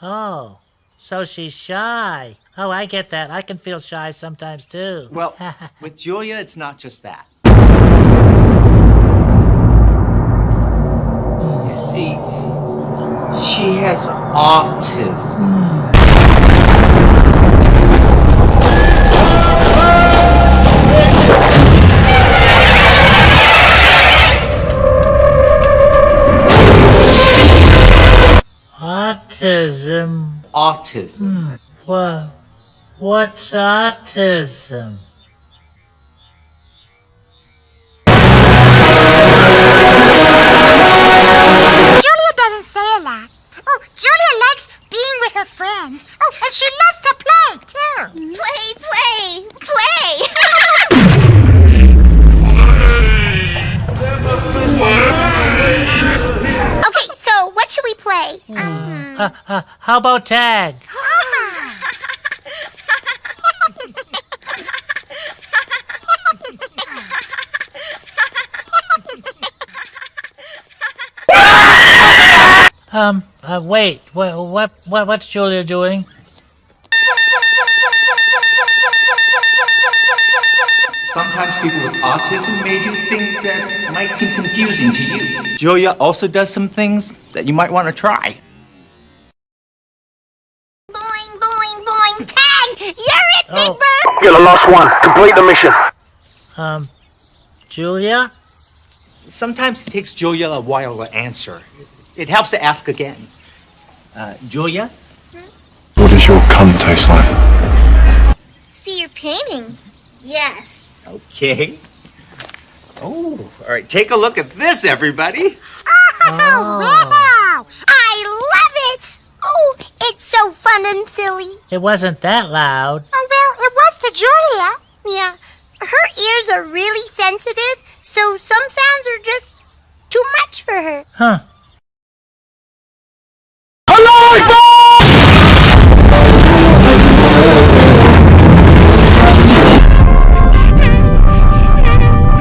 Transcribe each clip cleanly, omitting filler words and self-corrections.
Oh, so she's shy. Oh, I get that. I can feel shy sometimes, too. Well, with Julia, it's not just that. You see, she has autism. Autism. Autism. What's autism? Julia doesn't say a lot. Oh, Julia likes being with her friends. Oh, and she loves to play, too. Okay, so what should we play? How about tag? Wait. What's Julia doing? Sometimes people with autism may do things that might seem confusing to you. Julia also does some things that you might want to try. Boing, boing, boing. Tag! You're it, Big Bird! You're the last one. Complete the mission. Julia? Sometimes it takes Julia a while to answer. It helps to ask again. Julia? What does your cunt taste like? See your painting? Yes. Okay. Oh, all right. Take a look at this, everybody. Oh, wow. I love it! Oh, it's so fun and silly. It wasn't that loud. Oh, well, it was to Julia. Yeah, her ears are really sensitive, so some sounds are just too much for her. Huh. I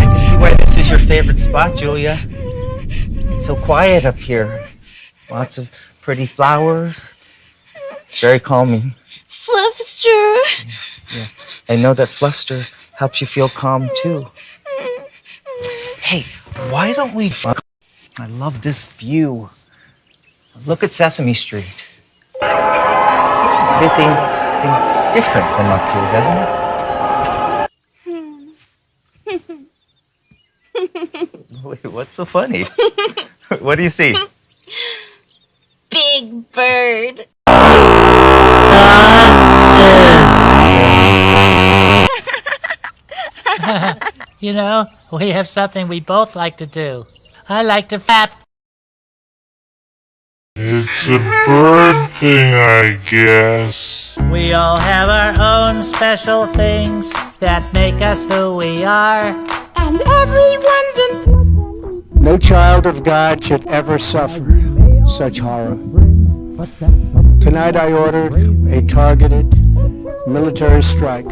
can see why this is your favorite spot, Julia. It's so quiet up here. Lots of pretty flowers. It's very calming. Fluffster. Yeah. I know that Fluffster helps you feel calm, too. Hey, why don't we... I love this view. Look at Sesame Street. Everything seems different from up here, doesn't it? Wait, what's so funny? What do you see? Big Bird. You know, we have something we both like to do. I like to fap. It's a bird thing, I guess. We all have our own special things that make us who we are. And everyone's important. No child of God should ever suffer such horror. Tonight I ordered a targeted military strike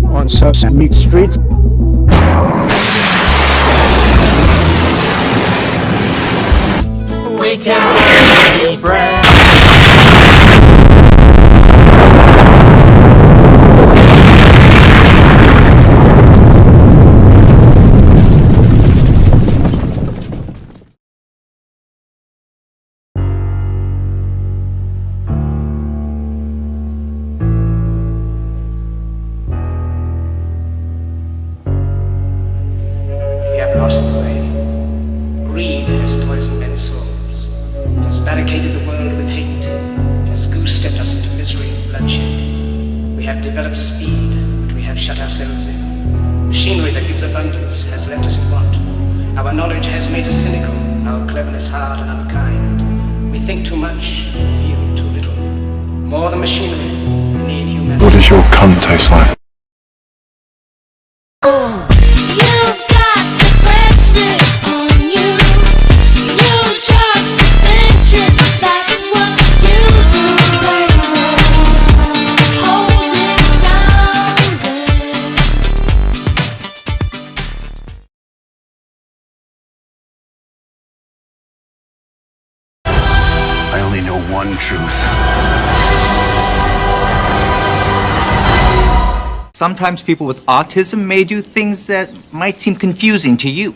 on Sesame Street. We can be brave. We have lost the way. Greed has poisoned men's souls. It has barricaded the world with hate. It has goose-stepped us into misery and bloodshed. We have developed speed, but we have shut ourselves in. Machinery that gives abundance has left us in want. Our knowledge has made us cynical, our cleverness hard and unkind. We think too much, feel too little. More than machinery, we need humanity. What does your cunt taste like? one truth. Sometimes people with autism may do things that might seem confusing to you.